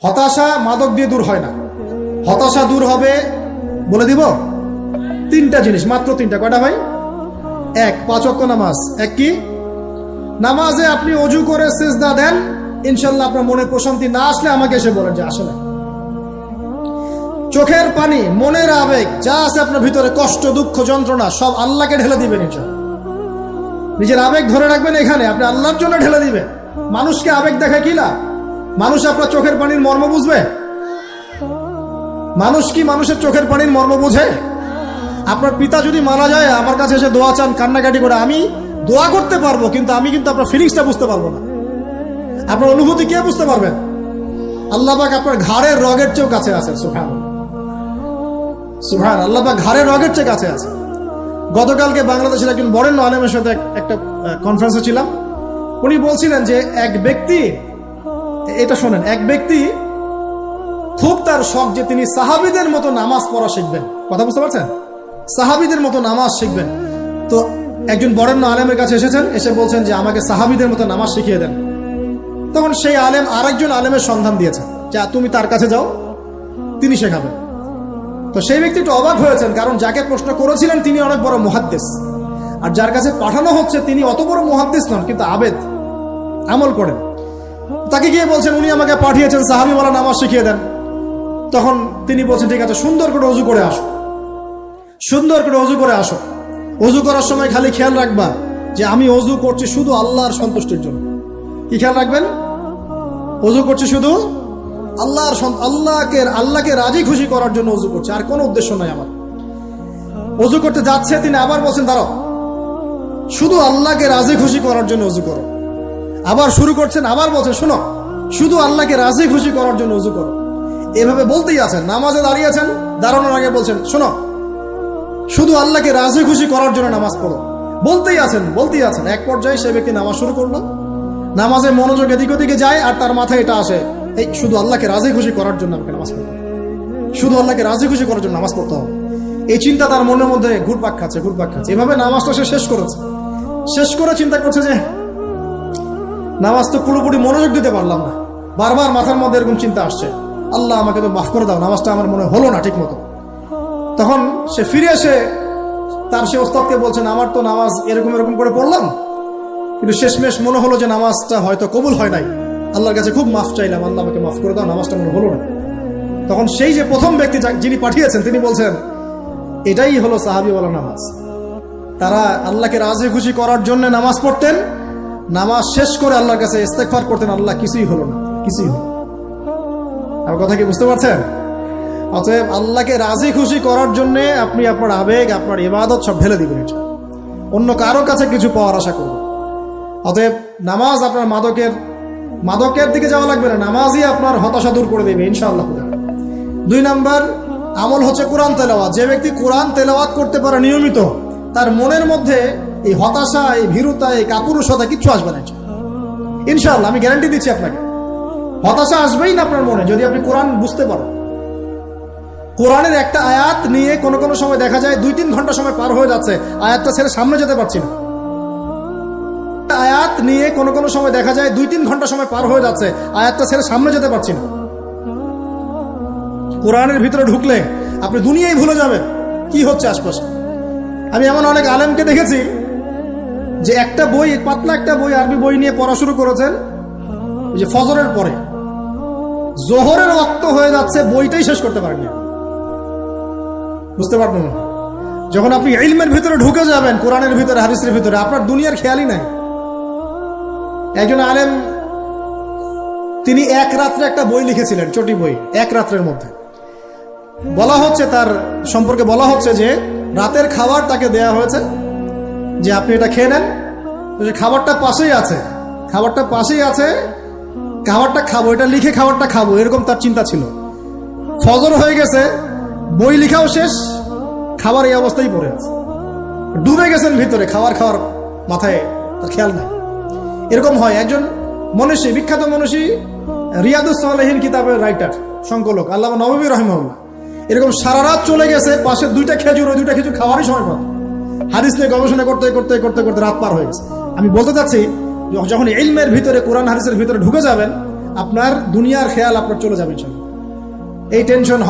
হতাশা মাদক দিয়ে দূর হয় না। হতাশা দূর হবে, বলে দিব, তিনটা জিনিস, মাত্র তিনটা। কয়টা ভাই? এক, 5 ওয়াক্ত নামাজ। এক কি? নামাজে আপনি অজু করে সিজদা দেন, ইনশাল্লাহ আপনার মনে প্রশান্তি না আসলে আমাকে এসে বলেন যে আসলে। চোখের পানি, মনের আবেগ যা আছে আপনার ভিতরে, কষ্ট, দুঃখ, যন্ত্রণা, সব আল্লাহকে ঢেলে দিবেন। নিজের আবেগ ধরে রাখবেন এখানে, আপনি আল্লাহর জন্য ঢেলে দিবেন। মানুষকে আবেগ দেখে কি লাভ? মানুষ আপনার চোখের পানির মর্ম বুঝবে? মানুষ কি মানুষের চোখের পানির মর্ম বুঝে? আপনার পিতা যদি মারা যায়, আমার কাছে এসে দোয়া চান কান্নাকাটি করে, আমি দোয়া করতে পারবো, কিন্তু আমি কিন্তু আপনার ফিলিংসটা বুঝতে পারবো না। আপনার অনুভূতি কে বুঝতে পারবেন? আল্লাহ পাক আপনার ঘাড়ের রগের চেয়েও কাছে আছে। সুবহান আল্লাহ পাক ঘাড়ের রগের চেয়ে কাছে আছে। গতকালকে বাংলাদেশের একজন বরেণ্য আলেমের সাথে একটা কনফারেন্সে ছিলাম। উনি বলছিলেন যে এক ব্যক্তি, এটা শোনেন, এক ব্যক্তি খুব তার শখ যে তিনি সাহাবীদের মতো নামাজ পড়া শিখবেন। কথা বুঝতে পারছেন? সাহাবীদের মতো নামাজ শিখবেন। তো একজন বরেণ্য আলেমের কাছে এসেছেন, এসে বলছেন যে আমাকে সাহাবীদের মতো নামাজ শিখিয়ে দেন। তখন সেই আলেম আরেকজন আলেমের সন্ধান দিয়েছেন, যা তুমি তার কাছে যাও, তিনি শেখাবেন। তো সেই ব্যক্তি একটু অবাক হয়েছেন, কারণ যাকে প্রশ্ন করেছিলেন তিনি অনেক বড় মুহাদ্দিস, আর যার কাছে পাঠানো হচ্ছে তিনি অত বড় মুহাদ্দিস নন, কিন্তু আবেদ, আমল করেন। তাকে গিয়ে বলছেন উনি আমাকে পাঠিয়েছেন সাহাবীওয়ালা নামাজ শিখিয়ে দেন। তখন তিনি বলছেন ঠিক আছে, সুন্দর করে অজু করে আসো, সুন্দর করে অজু করে আসো। অজু করার সময় খালি খেয়াল রাখবা যে আমি অজু করছি শুধু আল্লাহর সন্তুষ্টির জন্য। কি খেয়াল রাখবেন? অজু করছি শুধু আল্লাহকে রাজি খুশি করার জন্য অজু করছে, আর কোনো উদ্দেশ্য নাই আমার। অজু করতে যাচ্ছে, তিনি আবার বলছেন দাঁড়াও, শুধু আল্লাহকে রাজি খুশি করার জন্য অজু করো। আবার শুরু করছেন, আবার বলছেন শোনো, শুধু আল্লাহকে রাজি খুশি করার জন্য অজু করো। এভাবে বলতেই আছেন, নামাজে দাঁড়িয়েছেন, দাঁড়ানোর আগে বলছেন শোনো, শুধু আল্লাহকে রাজি খুশি করার জন্য নামাজ পড়ো। বলতেই আছেন। এক পর্যায়ে সে ব্যক্তি নামাজ শুরু করলো, নামাজে মনোযোগ এদিক ওদিকে যায়, আর তার মাথায় এটা আসে, এই শুধু আল্লাহকে রাজি খুশি করার জন্য আমাকে নামাজ পড়তে হবে, শুধু আল্লাহকে রাজি খুশি করার জন্য নামাজ পড়তে হবে। এই চিন্তা তার মনের মধ্যে ঘুরপাক খাচ্ছে। এভাবে নামাজটা সে শেষ করেছে। শেষ করে চিন্তা করছে যে নামাজ তো পুরোপুরি মনোযোগ দিতে পারলাম না। বারবার মাথার মধ্যে এরকম চিন্তা আসছে, আল্লাহ আমাকে তো মাফ করে দাও, নামাজটা আমার মনে হলো না ঠিক মতো। তখন সে ফিরে এসে তার সে ওস্তাদকে বলছেন, আমার তো নামাজ এরকম করে পড়লাম, কিন্তু শেষমেশ মনে হলো যে নামাজটা হয়তো কবুল হয় নাই। আল্লাহর কাছে খুব মাফ চাইলাম, আল্লাহ আমাকে মাফ করে দাও, নামাজটা মনে হলো না। তখন সেই যে প্রথম ব্যক্তি যিনি পাঠিয়েছেন তিনি বলছেন, এটাই হলো সাহাবীওয়ালা নামাজ। তারা আল্লাহকে রাজি খুশি করার জন্য নামাজ পড়তেন, নামাজ শেষ করে আল্লাহর কাছে ইস্তেগফার করতেন, আল্লাহ কিছুই হলো না, কিছুই হলো। আমার কথা কি বুঝতে পারছেন? অতএব আল্লাহকে রাজি খুশি করার জন্য আপনি আপনার আবেগ, আপনার ইবাদত সব ঢেলে দিবেন, অন্য কারো কাছে কিছু পাওয়ার আশা করবেন। অতএব নামাজ আপনার মাদকের দিকে যাওয়া লাগবে না, নামাজই আপনার হতাশা দূর করে দেবে ইনশাআল্লাহ। 2 নাম্বার আমল হচ্ছে কোরআন তেলাওয়াত। যে ব্যক্তি কোরআন তেলাওয়াত করতে পারে নিয়মিত, তার মনের মধ্যে এই হতাশা, এই ভীরুতা, এই কাপুরুষতা কিচ্ছু আসবে না ইনশাআল্লাহ। আমি গ্যারান্টি দিচ্ছি আপনাকে, হতাশা আসবেই না আপনার মনে যদি আপনি কোরআন বুঝতে পারেন। কোরআনের একটা আয়াত নিয়ে কোনো সময় দেখা যায় 2-3 ঘন্টা সময় পার হয়ে যাচ্ছে, আয়াতটা ছেড়ে সামনে যেতে পারছি না। আয়াত নিয়ে কোনো সময় দেখা যায় 2-3 ঘন্টা সময় পার হয়ে যাচ্ছে, আয়াতটা ছেড়ে সামনে যেতে পারছি না। কোরআনের ভিতরে ঢুকলে আপনি দুনিয়ায় ভুলে যাবেন কি হচ্ছে আশপাশে। আমি এমন অনেক আলেমকে দেখেছি যে একটা বই, পাতলা একটা বই, আরবি বই নিয়ে পড়া শুরু করেছেন, যে ফজরের পরে জোহরের ওয়াক্ত হয়ে যাচ্ছে, বইটাই শেষ করতে পারেননি। বুঝতে পারবেন না, যখন আপনি ইলমের ভিতরে ঢুকে যাবেন, কোরআনের ভিতরে, হাদিসের ভিতরে, আপনার দুনিয়ার খেয়ালই নাই। একজন আলেম তিনি এক রাত্রে একটা বই লিখেছিলেন, চটি বই, এক রাত্রের মধ্যে। বলা হচ্ছে, তার সম্পর্কে বলা হচ্ছে যে রাতের খাবার তাকে দেয়া হয়েছে, যে আপনি এটা খেয়ে নেন। খাবারটা পাশেই আছে, খাবারটা খাবো, এটা লিখে খাবারটা খাবো, এরকম তার চিন্তা ছিল। ফজর হয়ে গেছে, বই লিখাও শেষ, খাবার এই অবস্থায় পড়ে আছে, ডুবে গেছেন ভিতরে, খাওয়ার মাথায় তার খেয়াল নাই। এরকম হয়। একজন মনীষী, বিখ্যাত মনীষী, রিয়াদুস সালেহীন কিতাবের রাইটার, সংকলক আল্লামা নববী রাহিমাহুল্লাহ, এরকম সারা রাত চলে গেছে, পাশে 2টা খেজুর, ওই 2টা খেজুর খাওয়ারই সময় পাবে। হাদিস নিয়ে গবেষণা করতে রাত পার হয়ে গেছে। আমি বলতে চাচ্ছি, যখন ইলমের ভিতরে, কোরআন হাদিসের ভিতরে ঢুকে যাবেন, আপনার দুনিয়ার খেয়াল আপনার চলে যাবে ইনশাআল্লাহ। এই টেনশন